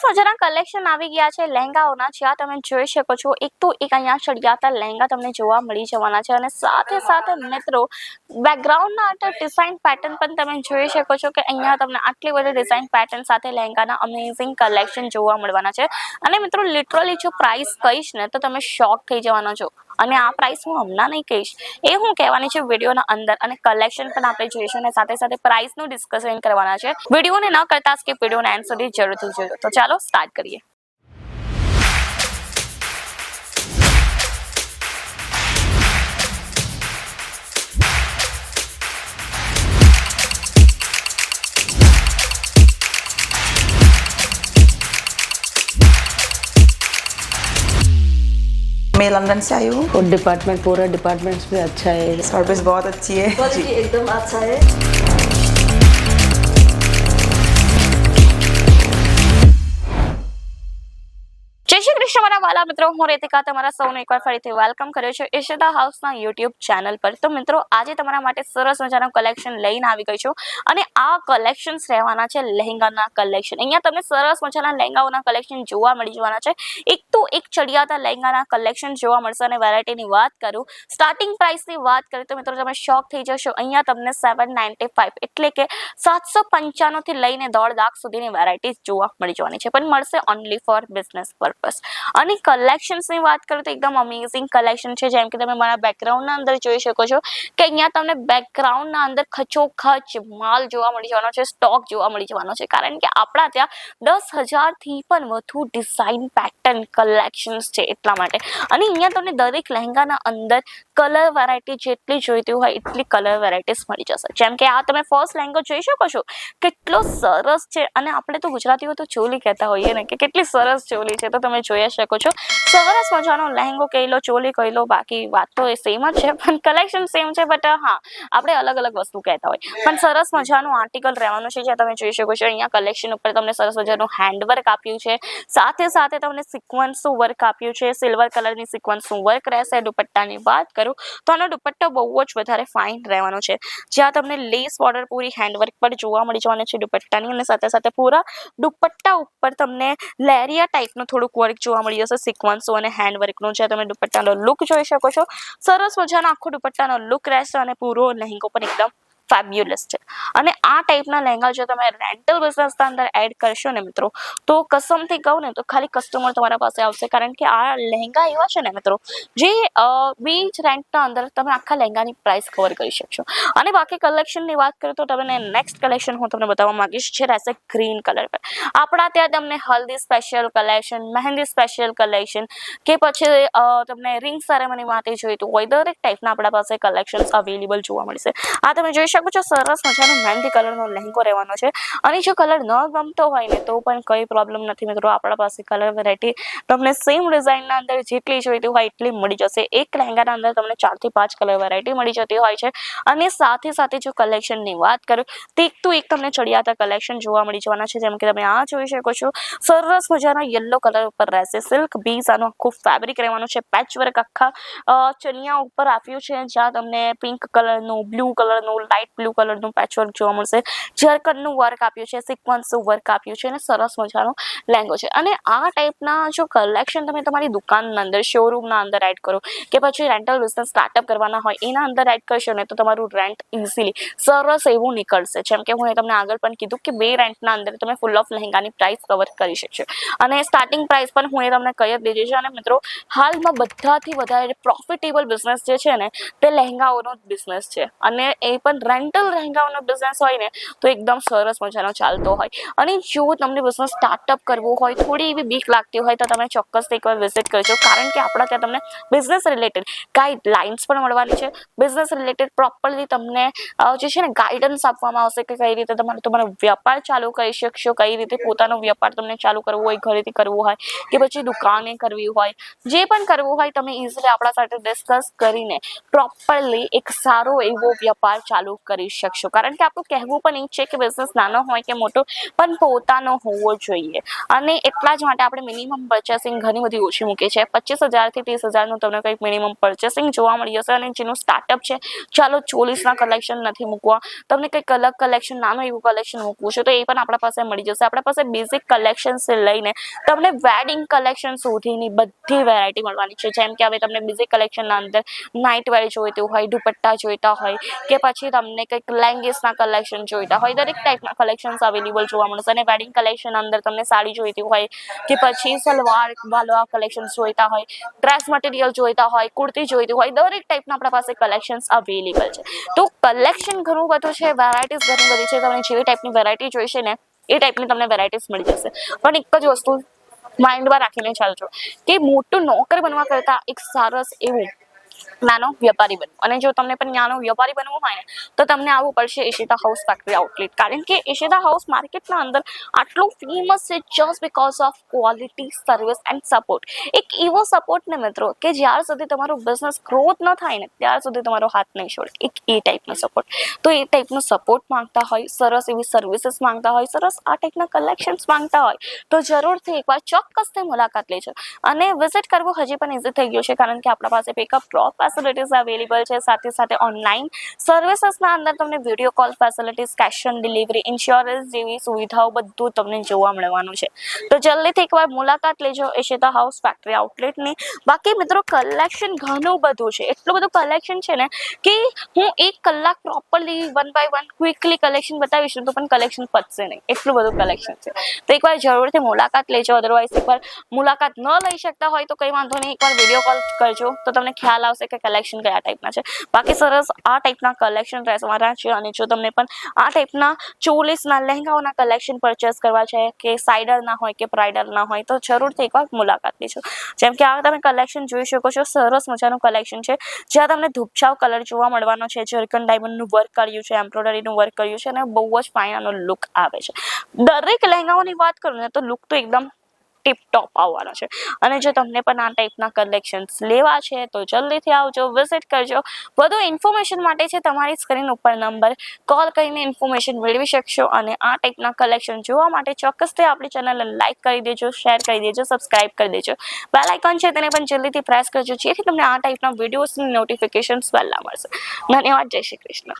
મજાના કલેક્શન આવી ગયા છે લહેંગાઓના, જ્યાં તમે જોઈ શકો છો એક તો એક અહીંયા ચડિયાતા લહેંગા તમને જોવા મળી જવાના છે અને સાથે સાથે મિત્રો બેકગ્રાઉન્ડના આટલા ડિઝાઇન પેટર્ન પણ તમે જોઈ શકો છો કે અહીંયા તમને આટલી બધી ડિઝાઇન પેટર્ન સાથે લહેંગાના અમેઝિંગ કલેક્શન જોવા મળવાના છે। અને મિત્રો લિટરલી જો પ્રાઇસ કહીશ ને તો તમે શોક થઈ જવાના છો, અને આ પ્રાઇસ હું હમણાં નહીં કહીશ, એ હું કહેવાની છે વિડીયોના અંદર, અને કલેક્શન પણ આપણે જોઈશું અને સાથે સાથે પ્રાઇસનું ડિસ્કશન કરવાના છે। વિડીયોને ન કરતા સ્કીપ વિડીયોના એન્ડ સુધી જરૂરથી જોજો। તો ચાલો સ્ટાર્ટ કરીએ। मैं लंदन से आई हूँ और डिपार्टमेंट पूरा डिपार्टमेंट्स भी अच्छा है, सर्विस बहुत अच्छी है क्वालिटी एकदम अच्छा है। જય શ્રી કૃષ્ણ મારા વાલા મિત્રો, હું રેતિકા તમારા સૌને એકવાર ફરીથી વેલકમ કર્યો છે ઈશિતા હાઉસના યુટ્યુબ ચેનલ પર। તો મિત્રો આજે તમારા માટે સરસ મજાનું કલેક્શન લઈને આવી ગઈ છું, અને આ કલેક્શન્સ રહેવાના છે લહેંગાના કલેક્શન। અહીંયા તમને સરસ મજાના લહેંગાઓના કલેક્શન જોવા મળી જવાના છે। એક તો એક ચડિયાતા લહેંગાના કલેક્શન જોવા મળશે, અને વેરાયટીની વાત કરું, સ્ટાર્ટિંગ પ્રાઇસની વાત કરું તો મિત્રો તમે શોક થઈ જશો। અહીંયા તમને 795 એટલે કે 795 થી લઈને 1.5 લાખ સુધીની વેરાયટીઝ જોવા મળી જવાની છે, પણ મળશે ઓનલી ફોર બિઝનેસ પર્પસ। અને કલેક્શન્સની વાત કરું તો એકદમ અમેઝિંગ કલેક્શન છે, જેમ કે તમે મારા બેકગ્રાઉન્ડના અંદર જોઈ શકો છો કે અહીંયા તમને બેકગ્રાઉન્ડના અંદર ખચોખચ માલ જોવા મળી જવાનો છે, સ્ટોક જોવા મળી જવાનો છે, કારણ કે આપણા ત્યાં 10,000 થી પણ વધુ ડિઝાઇન પેટર્ન કલેક્શન્સ છે એટલા માટે। અને અહીંયા તમને દરેક લહેંગાના અંદર કલર વેરાયટી જેટલી જોઈતી હોય એટલી કલર વેરાયટીઝ મળી જશે। જેમ કે આ તમે ફર્સ્ટ લહેંગો જોઈ શકો છો, કેટલો સરસ છે, અને આપણે તો ગુજરાતીઓ તો ચોલી કહેતા હોઈએ ને કે કેટલી સરસ ચોલી છે, તો તમે જોઈ શકો છો સરસ મજાનો લહેંગો કહી લો, ચોલી કહી લો, બાકી વાત તો એ સેમ જ છે, પણ કલેક્શન સેમ છે, બટ હા આપણે અલગ અલગ વસ્તુ કહેતા હોય। પણ સરસ મજાનું આર્ટિકલ રહેવાનું છે, જ્યાં તમે જોઈ શકો છો અહીંયા કલેક્શન ઉપર તમને સરસ મજાનું હેન્ડવર્ક આપ્યું છે, સાથે સાથે તમને સિક્વન્સનું વર્ક આપ્યું છે, સિલ્વર કલરની સિક્વન્સનું વર્ક રહેશે। દુપટ્ટાની વાત કરું તો આનો દુપટ્ટો બહુ જ વધારે ફાઇન રહેવાનો છે, જ્યાં તમને લેસ બોર્ડર પૂરી હેન્ડવર્ક પર જોવા મળી જવાનું છે દુપટ્ટાની, અને સાથે સાથે પૂરા દુપટ્ટા ઉપર તમને લેરિયા ટાઈપનું થોડુંક વર્ક જોવા મળી જશે, સિક્વન્સો અને હેન્ડવર્કનું, જ્યાં તમે દુપટ્ટાનો લુક જોઈ શકો છો। સરસ મજાનો આખો દુપટ્ટાનો લુક રહેશે, અને પૂરો લહેંગો પણ એકદમ ફેબ્યુલસ છે। અને આ ટાઈપના લહેંગા જો તમે રેન્ટલ બિઝનેસના અંદર એડ કરશો ને મિત્રો, તો કસમથી કહું ને તો ખાલી કસ્ટમર તમારા પાસે આવશે, કારણ કે આ લહેંગા એવા છે ને મિત્રો જે બીજ રેન્ટના અંદર તમે આખા લહેંગાની પ્રાઇસ કવર કરી શકશો। અને બાકી કલેક્શનની વાત કરું તો તમને નેક્સ્ટ કલેક્શન હું તમને બતાવવા માંગીશ, જે રહેશે ગ્રીન કલર પર। આપણા ત્યાં તમને હલ્દી સ્પેશિયલ કલેક્શન, મહેંદી સ્પેશિયલ કલેક્શન, કે પછી તમને રિંગ સેરેમની માટે જોઈતું હોય, દરેક ટાઈપના આપણા પાસે કલેક્શન્સ અવેલેબલ જોવા મળશે। આ તમે જોઈ શકો છો સરસ મજાનો મહેંદી કલરનો લહેંગો રહેવાનો છે, અને જો કલર ન ગમતો હોય ને તો પણ કંઈ પ્રોબ્લેમ નથી મિત્રો, આપણા પાસે કલર વેરાયટી તમને સેમ ડિઝાઇનના અંદર જેટલી જોઈતી હોય એટલી મળી જશે। એક લહેંગાના અંદર તમને 4 થી 5 કલર વેરાયટી મળી જતી હોય છે, અને સાથે સાથે જો કલેક્શનની વાત કરું તો એક તો એક તમને ચડિયાતા કલેક્શન જોવા મળી જવાના છે, જેમ કે તમે આ જોઈ શકો છો સરસ મજાનો યલો કલર ઉપર રહેશે, સિલ્ક બીઝ આનું આખું ફેબ્રિક રહેવાનું છે, પેચવર્ક આખા ચણિયા ઉપર આપ્યું છે, જ્યાં તમને પિંક કલરનું, બ્લુ કલરનું, લાઇટ બ્લુ કલરનું પેચવર્ક જોવા મળશે, જરકનનું વર્ક આપ્યું છે, સિક્વન્સનું વર્ક આપ્યું છે, અને સરસ મજાનો લહેંગો છે। અને આ ટાઈપના જો કલેક્શન તમે તમારી દુકાનના અંદર, શોરૂમના અંદર એડ કરો, કે પછી રેન્ટલ બિઝનેસ સ્ટાર્ટઅપ કરવાના હોય એના અંદર એડ કરશો ને તો તમારું રેન્ટ ઇઝીલી સરસ એવું નીકળશે। જેમ કે હું તમને આગળ પણ કીધું કે 2 રેન્ટના અંદર તમે ફૂલ ઓફ લહેંગાની પ્રાઇસ કવર કરી શકશો, અને સ્ટાર્ટિંગ પ્રાઇસ પણ હું તમને કહી જ દીધી છે। અને મિત્રો હાલમાં બધાથી વધારે પ્રોફિટેબલ બિઝનેસ જે છે ને તે લહેંગાઓનો જ બિઝનેસ છે, અને એ પણ રેન્ટલ લહેંગાઓનો બિઝનેસ હોય ને તો એકદમ સરસ મજાનો ચાલતો હોય। અને જો તમને બિઝનેસ સ્ટાર્ટઅપ કરવો હોય, થોડી એવી બીક લાગતી હોય, તો તમે ચોક્કસથી એકવાર વિઝિટ કરજો, કારણ કે આપણા ત્યાં તમને બિઝનેસ રિલેટેડ ગાઈડલાઇન્સ પણ મળવાની છે, બિઝનેસ રિલેટેડ પ્રોપરલી તમને જે છે ને ગાઈડન્સ આપવામાં આવશે કે કઈ રીતે તમારો વ્યાપાર ચાલુ કરી શકશો, કઈ રીતે પોતાનો વ્યાપાર તમને ચાલુ કરવો હોય, ઘરેથી કરવું હોય કે પછી દુકાને કરવી હોય, જે પણ કરવું હોય તમે ઇઝીલી આપણા સાથે ડિસ્કસ કરીને પ્રોપરલી એક સારો એવો વ્યાપાર ચાલુ કરી શકશો. કારણ કે આપણું કહેવું પણ એ છે કે બિઝનેસ નાનો હોય કે મોટો પણ પોતાનો હોવો જોઈએ, અને એટલા જ માટે આપણે મિનિમમ પર્ચેસિંગ ઘણી બધી ઓછી મૂકી છે. 25,000 થી 30,000નું તમને કંઈક મિનિમમ પર્ચેસિંગ જોવા મળી જશે. અને જેનું સ્ટાર્ટઅપ છે, ચાલો 40ના કલેક્શન નથી મૂકવા, તમને કંઈક અલગ કલેક્શન, નાનું એવું કલેક્શન મૂકવું છે, તો એ પણ આપણા પાસે મળી જશે. આપણા પાસે બેઝિક કલેક્શનથી લઈને તમને વેડિંગ કલેક્શન સુધીની બધી વેરાયટી મળવાની છે. જેમ કે હવે તમને બેઝિક કલેક્શનના અંદર નાઇટ વેર જોઈતું હોય, દુપટ્ટા જોઈતા હોય, કે પછી તમને કંઈક લેંગીસના કલેક્શન જોઈતા હોય, દરેક ટાઈપના કલેક્શન્સ અવેલેબલ જોવા મળશે. અને વેડિંગ કલેક્શન અંદર તમને સાડી જોઈતી હોય કે પછી સલવાર વાળા કલેક્શન જોઈતા હોય, ડ્રેસ મટીરિયલ જોઈતા હોય, કુર્તી જોઈતી હોય, દરેક ટાઈપના આપણા પાસે કલેક્શન્સ અવેલેબલ છે. તો કલેક્શન ઘણું બધું છે, વેરાયટીઝ ઘણી બધી છે. તમને જેવી ટાઈપની વેરાયટી જોઈશે ને એ ટાઈપની તમને વેરાયટીઝ મળી જશે. પણ એક જ વસ્તુ માઇન્ડમાં રાખીને ચાલજો કે મોટું નોકર બનવા કરતાં એક સરસ એવું નાનો વેપારી બનવું. અને જો તમને પણ નાનો વેપારી બનવું હોય ને તો તમને આવવું પડશે ઈશિતા હાઉસ ફેક્ટરી આઉટલેટ. કારણ કે ઈશિતા હાઉસ માર્કેટના અંદર આટલું ફેમસ છે just because of quality, service and support. એક એવો સપોર્ટ ને મિત્રો કે જ્યાર સુધી તમારું બિઝનેસ ગ્રોથ ન થાય ને ત્યાર સુધી તમારો હાથ નહીં છોડે. એક એ ટાઈપનો સપોર્ટ. તો એ ટાઈપનો સપોર્ટ માંગતા હોય, સરસ એવી સર્વિસીસ માંગતા હોય, સરસ આ ટાઈપના કલેક્શન્સ માંગતા હોય તો જરૂરથી એકવાર ચોક્કસથી મુલાકાત લેજો. અને વિઝિટ કરવું હજી પણ ઇઝી થઈ ગયું છે, કારણ કે આપણા પાસે પિકઅપ ડ્રોપ ફેસિલિટીઝ અવેલેબલ છે. સાથે સાથે ઓનલાઈન સર્વિસીસના અંદર તમને video call facilities, cash on delivery, insurance જેવી સુવિધાઓ બધું તમને જોવા મળવાનું છે. તો જલ્દીથી એકવાર મુલાકાત લેજો ઈશિતા હાઉસ ફેક્ટરી આઉટલેટની. બાકી મિત્રો કલેક્શન ઘણું બધું છે, એટલું બધું કલેક્શન છે ને કે હું 1 કલાક પ્રોપરલી 1 બાય 1 ક્વિકલી કલેક્શન બતાવીશ તો પણ કલેક્શન પતશે નહીં, એટલું બધું કલેક્શન છે. તો એકવાર જરૂરથી મુલાકાત લેજો. અદરવાઇઝ એકવાર મુલાકાત ન લઈ શકતા હોય તો કંઈ વાંધો નહીં, એકવાર વિડીયો કોલ કરજો તો તમને ખ્યાલ આવશે કે કલેક્શન કયા ટાઈપના છે. બાકી સરસ આ ટાઈપના કલેક્શન રહેવાના છે. અને જો તમને પણ આ ટાઈપના 40ના લહેંગાઓના કલેક્શન પરચેસ કરવા છે કે સાઇડરના હોય કે બ્રાઇડલના હોય તો જરૂરથી એકવાર મુલાકાત લેજો. જેમ કે આ તમે કલેક્શન જોઈ શકો છો, સરસ મજાનું કલેક્શન છે જ્યાં તમને ધૂપછાવ કલર જોવા મળવાનો છે. જર્કન ડાયમંડનું વર્ક કર્યું છે, એમ્બ્રોઇડરીનું વર્ક કર્યું છે અને બહુ જ ફાઇન આનો લુક આવે છે. દરેક લહેંગાઓની વાત કરું ને તો લુક તો એકદમ ટીપ ટોપ આવવાના છે. અને જો તમને પણ આ ટાઈપના કલેક્શન્સ લેવા છે તો જલ્દીથી આવજો, વિઝિટ કરજો. વધુ ઇન્ફોર્મેશન માટે છે તમારી સ્ક્રીન ઉપર નંબર, કોલ કરીને ઇન્ફોર્મેશન મેળવી શકશો. અને આ ટાઈપના કલેક્શન જોવા માટે ચોક્કસથી આપણી ચેનલને લાઇક કરી દેજો, શેર કરી દેજો, સબસ્ક્રાઇબ કરી દેજો. બેલ આઇકોન છે તેને પણ જલ્દીથી પ્રેસ કરજો જેથી તમને આ ટાઈપના વિડીયોઝની નોટિફિકેશન્સ વહેલા મળશે. ધન્યવાદ. જય શ્રી કૃષ્ણ.